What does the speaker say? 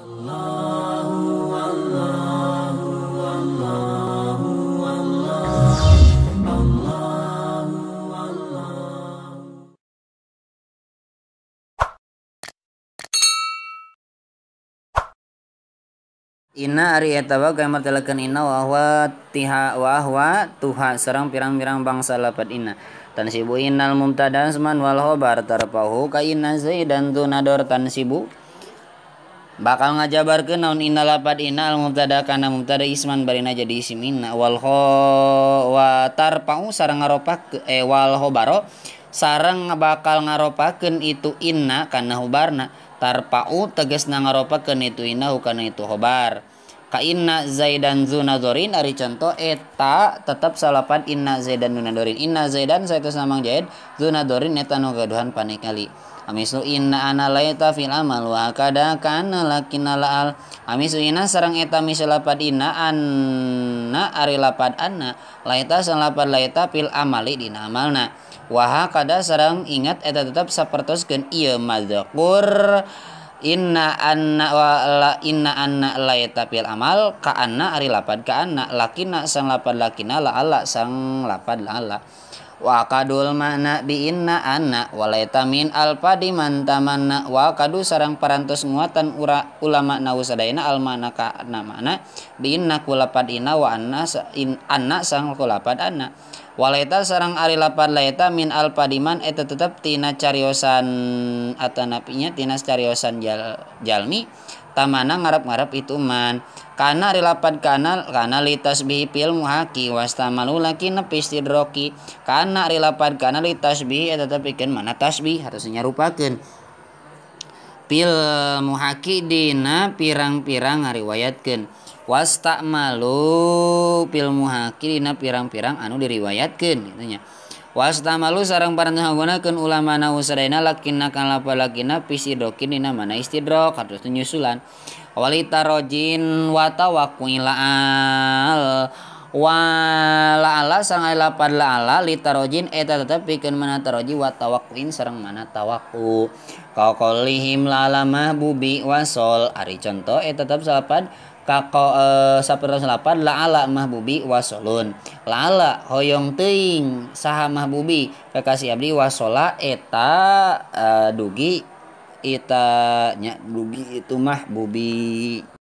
Inna ari eta bae martelakeun inna wa huwa tuha sareng pirang-pirang bangsa lapad inna. Tansibu innal mubtada asman wal khabar tarfahu ka inna zaidan tunador tansibu bakal ngajabarkeun naon inna lapad inna al mubtada kana mubtada isman barina jadi isim inna wal wa tarfa'u sareng ngaropakeun wal khabaro sareng bakal ngaropakeun itu inna kana hubarna tarfa'u tegasna ngaropakeun itu inna kana itu khabar ka inna zaidan zunadorin ari contoh eta tetep salapad inna zaidan zunadorin inna zaidan saeutosna mang zaid zunadorin eta nu gaduhan panikali amisu inna ana laita fil amal wa kada kana lakinna laal amisu inna sareng eta misal lapad inna anna ari lapad anna laita sareng lapad laita fil amali dina amalna wa kada sareng ingat eta tetep sapertoskeun ieu madzkur inna anna laita fil amal ka anna ari lapad ka anna lakinna sang lapad lakinna la alla sang lapad la alla wa kadul makna bi inna anna walaita min alfadi man tamanna wa kadu sareng parantos nguatan ulama nahu sadayana al makna ka namana bi inna ku lapad inna wa anna sang ku lapad anna walaita sareng ari lapad laita min alfadiman eta tetep tina cariosan atanapinya tina cariosan jalmi tamana ngarep-ngarep itu man kana ari lapad kana li tasbih fil muhaqi wastamalu lakin pistidroki kana ari lapad kana li tasbih eta tepikeun mana tasbih harusnya nyarupakeun fil muhaqi dina pirang-pirang ngariwayatkeun wastamalu fil muhaqi dina pirang-pirang anu diriwayatkeun kitu nya wastamalu sareng parantos ngagunakeun ulama nahu sadayana lakinna kana lapalakina pisidokin dina mana istidrok harus nyusulan walita rojin wa tawaqqilal wa la'ala sang lapad la'ala litarojin eta tetep pikeun mana taroji wa tawaqquin sareng mana tawaqu ka qaulihim la'ala mahbubi wasol ari contoh eta tetep salapad sapertos lapad la'ala mahbubi wasolun la'ala hoyong teuing saha mahbubi kakasih abdi wasola eta dugi ita nya dugi itu mahbubi.